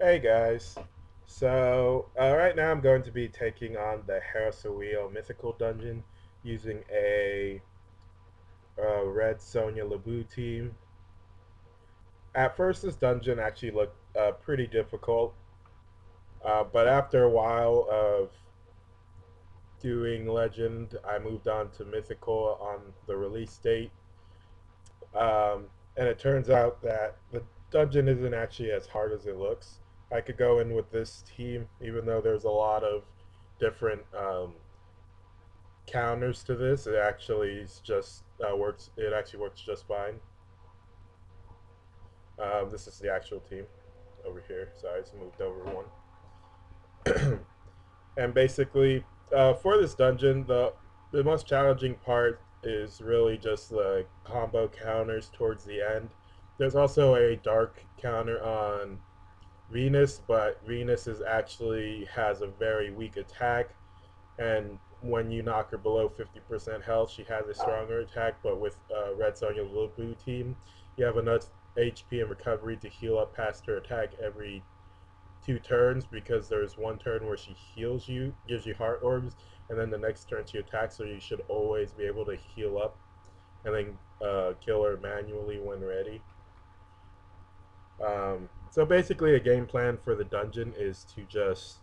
Hey guys, right now I'm going to be taking on the Hera Sewilo Mythical dungeon using a red Sonia Robu team. At first, this dungeon actually looked pretty difficult, but after a while of doing Legend, I moved on to Mythical on the release date, um, and it turns out that the dungeon isn't actually as hard as it looks. I could go in with this team, even though there's a lot of different counters to this. It actually is just works. It actually works just fine. This is the actual team over here. Sorry, I just moved over one. And basically, for this dungeon, the most challenging part is really just the combo counters towards the end. There's also a dark counter on Venus, but Venus is actually has a very weak attack, and when you knock her below 50% health, she has a stronger attack. But with Red Sonja Lubu team, you have enough HP and recovery to heal up past her attack every 2 turns, because there's one turn where she heals you, gives you heart orbs, and then the next turn she attacks, so you should always be able to heal up and then kill her manually when ready. So basically, a game plan for the dungeon is to just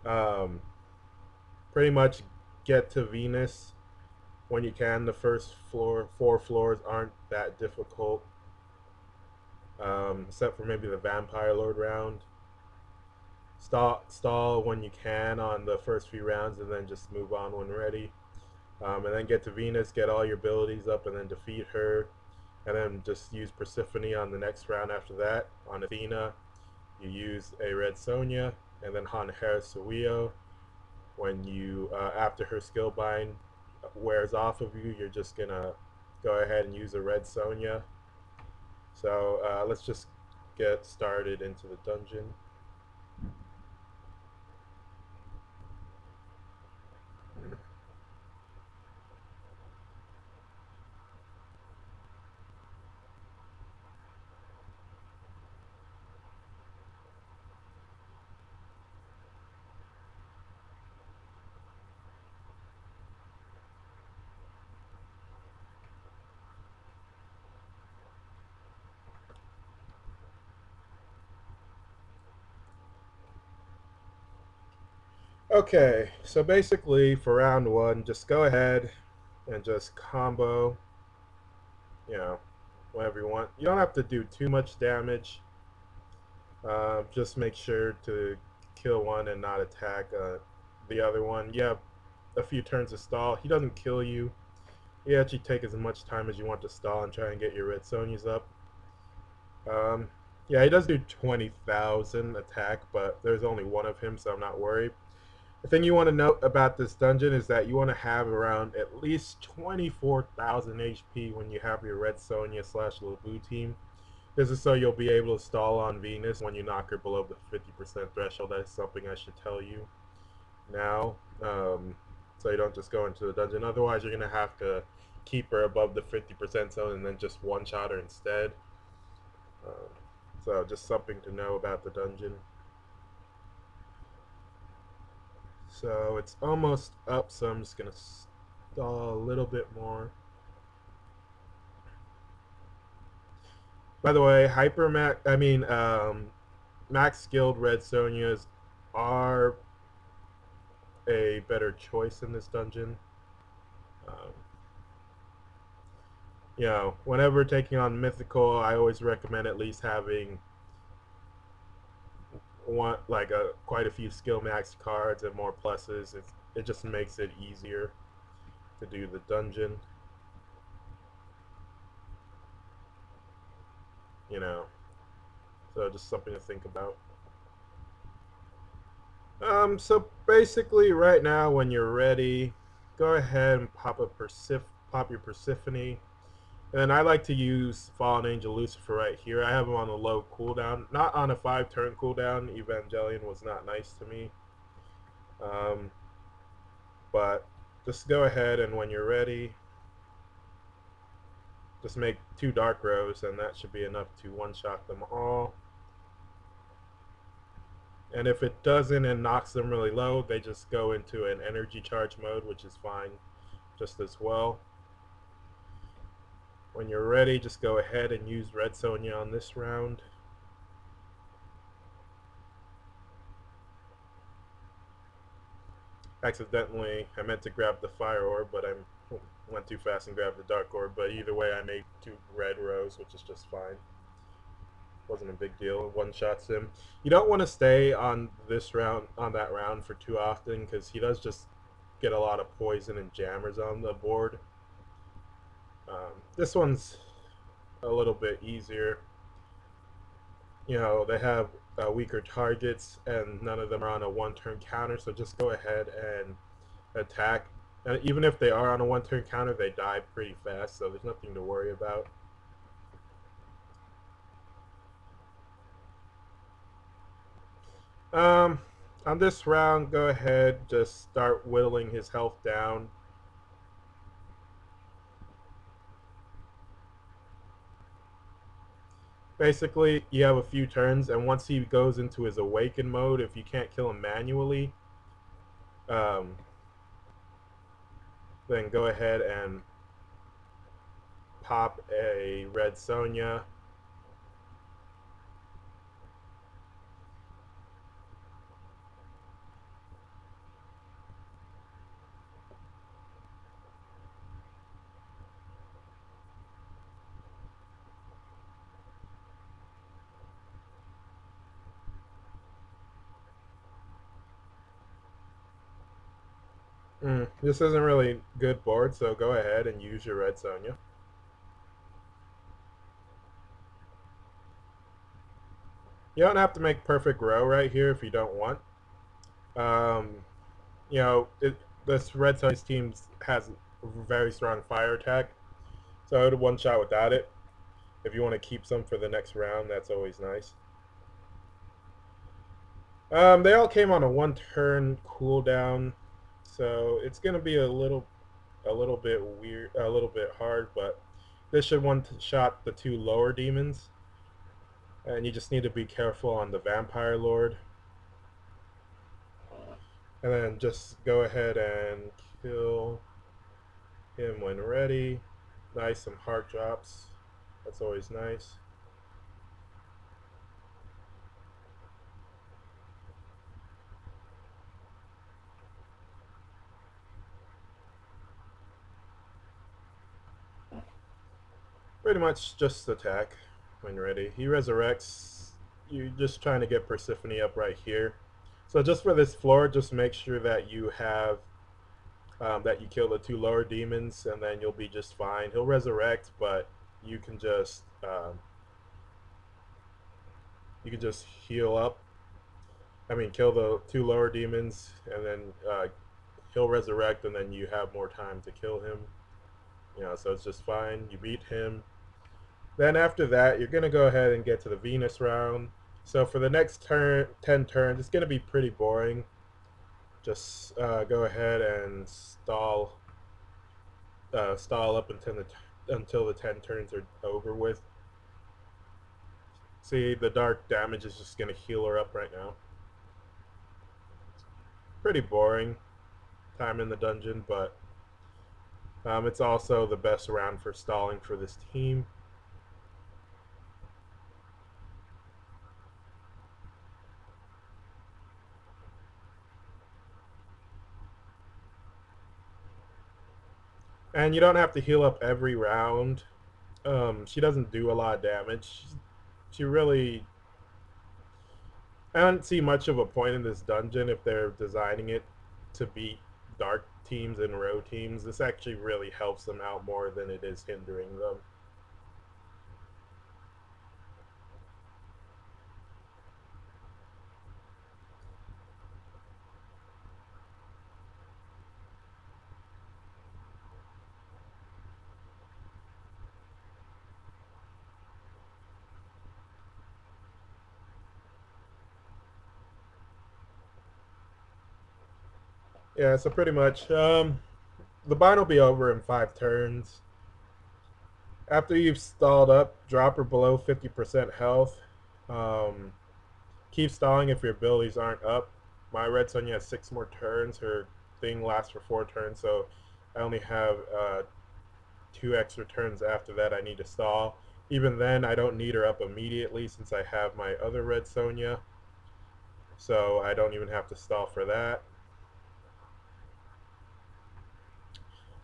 um, pretty much get to Venus when you can. The first four floors aren't that difficult, except for maybe the Vampire Lord round. Stall when you can on the first few rounds, and then just move on when ready. And then get to Venus, get all your abilities up, and then defeat her. And then just use Persephone on the next round after that. On Athena, you use a Red Sonia, and then on Hera Sewilo, when you after her skill bind wears off of you, you're just gonna go ahead and use a Red Sonia. So let's just get started into the dungeon. Okay, so basically for round one, just go ahead and just combo, you know, whatever you want. You don't have to do too much damage. Just make sure to kill one and not attack the other one. You have a few turns to stall. He doesn't kill you. You actually take as much time as you want to stall and try and get your red Sonias up. Um, yeah, he does do 20,000 attack, but there's only one of him, so I'm not worried. The thing you want to note about this dungeon is that you want to have around at least 24,000 HP when you have your Red Sonia slash Lubu team. This is so you'll be able to stall on Venus when you knock her below the 50% threshold. That's something I should tell you now, so you don't just go into the dungeon. Otherwise, you're going to have to keep her above the 50% zone and then just one-shot her instead. Um, so just something to know about the dungeon. So it's almost up, so I'm just gonna stall a little bit more. By the way, max skilled red Sonias are a better choice in this dungeon. Um, whenever taking on mythical, I always recommend at least having one like a quite a few skill max cards and more pluses. It just makes it easier to do the dungeon. You know, so just something to think about. So basically, right now, when you're ready, go ahead and pop your Persephone. And I like to use Fallen Angel Lucifer right here. I have him on a low cooldown, not on a 5-turn cooldown. Evangelion was not nice to me. Um, but just go ahead, and when you're ready, just make 2 dark rows, and that should be enough to one-shot them all. And if it doesn't and knocks them really low, they just go into an energy charge mode, which is fine just as well. When you're ready, just go ahead and use Red Sonia on this round. Accidentally, I meant to grab the fire orb, but I went too fast and grabbed the dark orb. But either way, I made 2 red rows, which is just fine. Wasn't a big deal. One shots him. You don't want to stay on this round, on that round for too often, because he does just get a lot of poison and jammers on the board. This one's a little bit easier. You know, they have weaker targets, and none of them are on a one-turn counter. So just go ahead and attack. And even if they are on a one-turn counter, they die pretty fast, so there's nothing to worry about. Um, on this round, go ahead, just start whittling his health down. Basically, you have a few turns, and once he goes into his awaken mode, if you can't kill him manually, um, then go ahead and pop a red Sonia. This isn't really good board, so go ahead and use your red Sonia. You don't have to make perfect row right here if you don't want. Um, you know, this red Sonia's team has very strong fire attack, so I would one shot without it. If you want to keep some for the next round, that's always nice. They all came on a one turn cooldown, so it's gonna be a little bit weird, a little bit hard, but this should one shot the 2 lower demons, and you just need to be careful on the Vampire Lord, and then just go ahead and kill him when ready. Nice, some heart drops. That's always nice. Pretty much just attack when ready. He resurrects. You're just trying to get Persephone up right here. So just for this floor, just make sure that you have that you kill the 2 lower demons, and then you'll be just fine. He'll resurrect, but you can just heal up. I mean, kill the 2 lower demons, and then he'll resurrect, and then you have more time to kill him. You know, so it's just fine. You beat him. Then after that, you're gonna go ahead and get to the Venus round. So for the next 10 turns, it's gonna be pretty boring. Just go ahead and stall up until the 10 turns are over with. See, the dark damage is just gonna heal her up right now. Pretty boring time in the dungeon, but it's also the best round for stalling for this team. And you don't have to heal up every round. She doesn't do a lot of damage. She really, I don't see much of a point in this dungeon if they're designing it to beat dark teams and row teams. This actually really helps them out more than it is hindering them. Yeah, so pretty much, the bind will be over in 5 turns. After you've stalled up, drop her below 50% health. Um, keep stalling if your abilities aren't up. My red Sonia has 6 more turns. Her thing lasts for 4 turns, so I only have 2 extra turns after that I need to stall. Even then, I don't need her up immediately since I have my other red Sonia, so I don't even have to stall for that.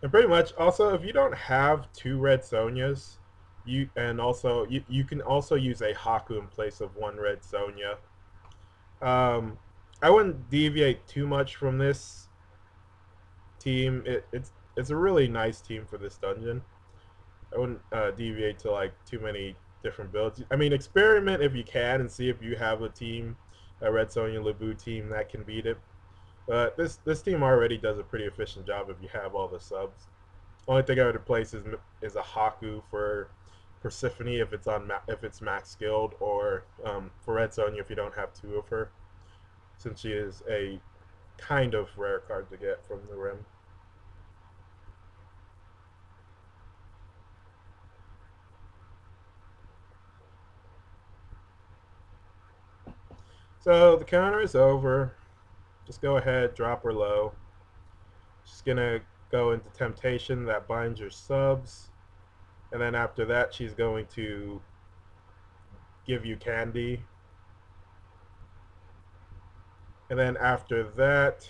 And pretty much, also, if you don't have 2 red Sonias, you can also use a Haku in place of 1 red Sonia. Um, I wouldn't deviate too much from this team. It's a really nice team for this dungeon. I wouldn't deviate to like too many different builds. I mean, experiment if you can and see if you have a team, a Red Sonja Robu team that can beat it. But this team already does a pretty efficient job if you have all the subs. Only thing I would replace is a Haku for Persephone if it's max skilled, or for Red Sonja if you don't have 2 of her, since she is a kind of rare card to get from the rim. So the counter is over. Just go ahead, drop her low. She's gonna go into temptation that binds your subs, and then after that she's going to give you candy, and then after that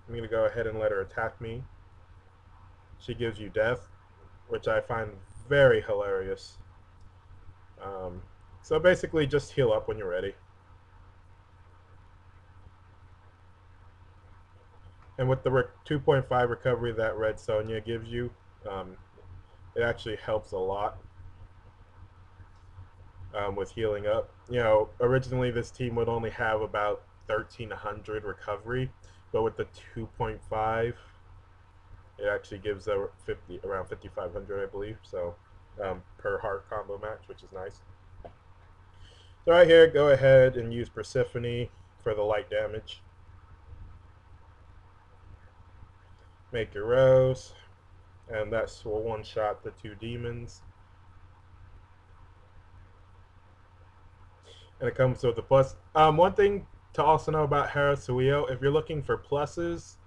I'm gonna go ahead and let her attack me. She gives you death, which I find very hilarious. Um, so basically, just heal up when you're ready. And with the 2.5 recovery that Red Sonia gives you, um, it actually helps a lot with healing up. You know, originally this team would only have about 1,300 recovery, but with the 2.5, it actually gives around 5,500, I believe. So per heart combo match, which is nice. So right here, go ahead and use Persephone for the light damage. Make your rose, and that's will one-shot the 2 demons. And it comes with the plus. One thing to also know about Hera Sewilo, if you're looking for pluses,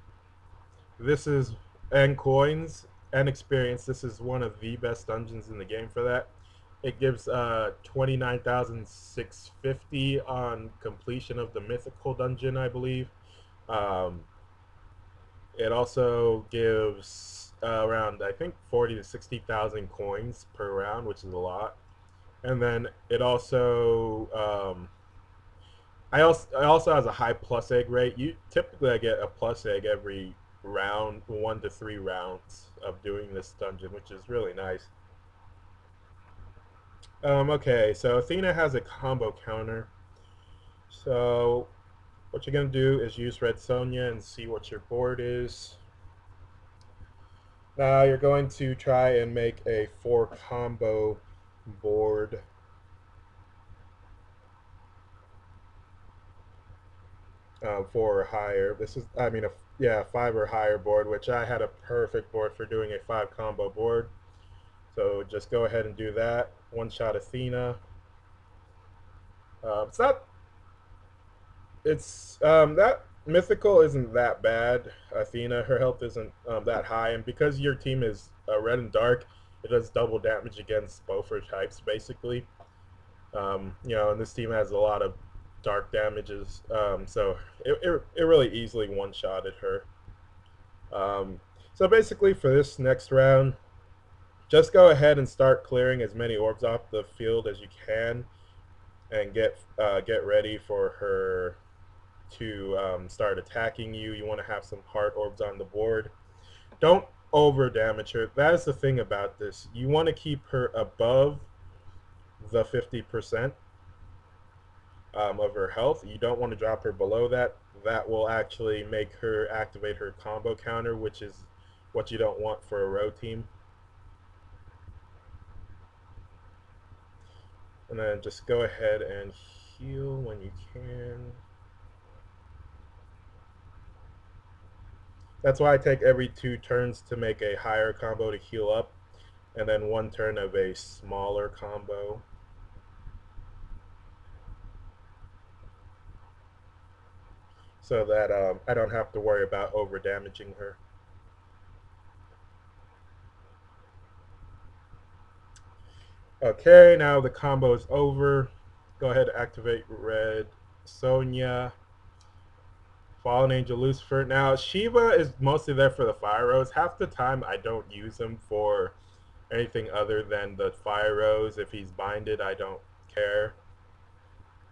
this is and coins and experience. This is one of the best dungeons in the game for that. It gives 29,650 on completion of the mythical dungeon, I believe. Um, it also gives around I think 40 to 60,000 coins per round, which is a lot. And then it also I also has a high plus egg rate. You typically I get a plus egg every round, 1 to 3 rounds of doing this dungeon, which is really nice. Okay, so Athena has a combo counter. So what you're gonna do is use Red Sonia and see what your board is. Now you're going to try and make a 4 combo board. Four or higher. This is, I mean, yeah, 5 or higher board, which I had a perfect board for doing a 5 combo board. So just go ahead and do that. One-shot Athena. It's not. It's that mythical isn't that bad. Athena, her health isn't that high, and because your team is red and dark, it does double damage against both her types, basically. You know, and this team has a lot of dark damages, so it really easily one-shotted her. Um, so basically, for this next round, just go ahead and start clearing as many orbs off the field as you can, and get ready for her to start attacking you. You want to have some heart orbs on the board. Don't over damage her. That is the thing about this. You want to keep her above the 50% of her health. You don't want to drop her below that. That will actually make her activate her combo counter, which is what you don't want for a row team. And then just go ahead and heal when you can. That's why I take every 2 turns to make a higher combo to heal up, and then 1 turn of a smaller combo. so that I don't have to worry about over damaging her. Okay, now the combo is over. Go ahead and activate Red Sonia. Fallen Angel Lucifer. Now, Shiva is mostly there for the Fire Rose. Half the time, I don't use him for anything other than the Fire Rose. If he's binded, I don't care.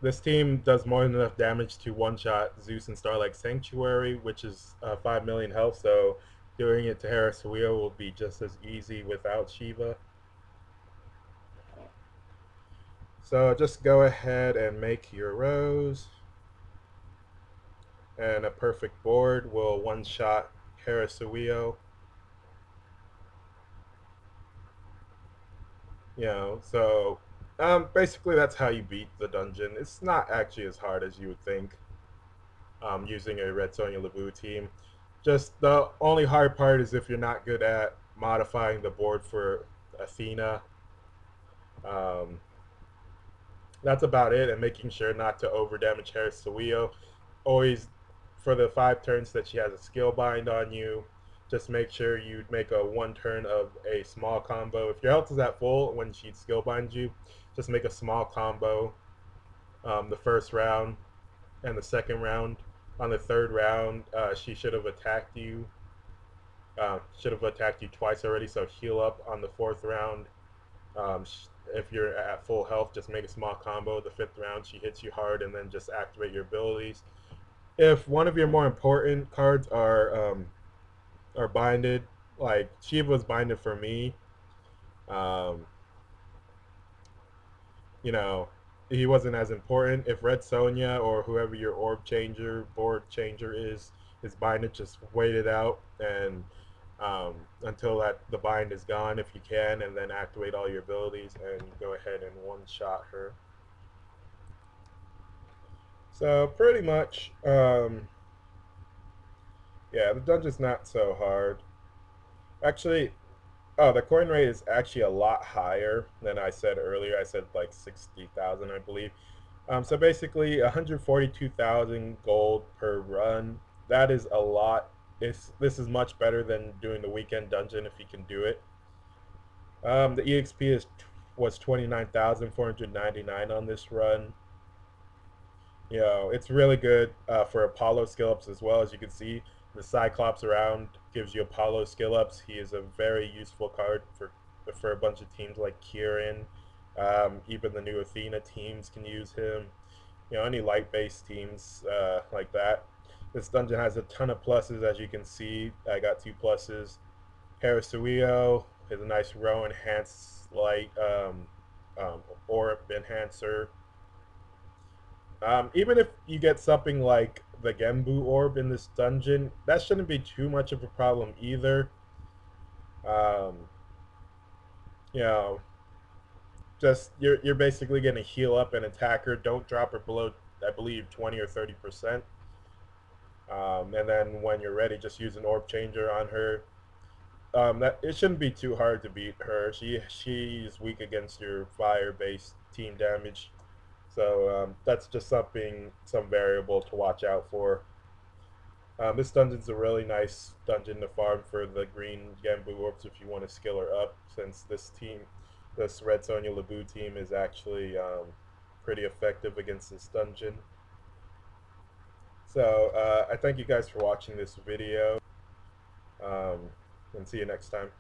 This team does more than enough damage to one-shot Zeus and Starlight Sanctuary, which is 5 million health, so doing it to Hera Sewilo will be just as easy without Shiva. So just go ahead and make your Rose. And a perfect board will one-shot Hera Sewilo. So basically that's how you beat the dungeon. It's not actually as hard as you would think using a Red Sonia Labu team. Just the only hard part is if you're not good at modifying the board for Athena. Um, that's about it, and making sure not to over damage Hera Sewilo. Always, for the 5 turns that she has a skill bind on you, just make sure you make a 1 turn of a small combo. If your health is at full when she skill binds you, just make a small combo the first round and the second round. On the third round, she should have attacked you. Should have attacked you twice already, so heal up on the fourth round. Um, if you're at full health, just make a small combo. The fifth round, she hits you hard, and then just activate your abilities. If one of your more important cards are binded, like Shiva was binded for me, um, you know, he wasn't as important. If Red Sonia or whoever your orb changer, board changer is binded, just wait it out and until the bind is gone if you can, and then activate all your abilities and go ahead and one-shot her. So pretty much, yeah, the dungeon's not so hard. Actually, oh, the coin rate is actually a lot higher than I said earlier. I said like 60,000, I believe. So basically, 142,000 gold per run. That is a lot. This is much better than doing the weekend dungeon if you can do it. The EXP was 29,499 on this run. It's really good for Apollo skill ups as well. As you can see, the Cyclops around gives you Apollo skill ups. He is a very useful card for a bunch of teams like Kieran. Even the new Athena teams can use him. Any light based teams like that. This dungeon has a ton of pluses, as you can see. I got 2 pluses. Hera Sewilo is a nice row enhanced light orb enhancer. Even if you get something like the Gembu orb in this dungeon, that shouldn't be too much of a problem either. Um, you know, just you're basically gonna heal up an attacker. Don't drop her below, I believe, 20 or 30%. And then when you're ready, just use an orb changer on her. That it shouldn't be too hard to beat her. She's weak against your fire-based team damage. So that's just some variable to watch out for. This dungeon's a really nice dungeon to farm for the green Gambu orbs if you want to skill her up, since this Red Sonia Labu team is actually pretty effective against this dungeon. So I thank you guys for watching this video, and see you next time.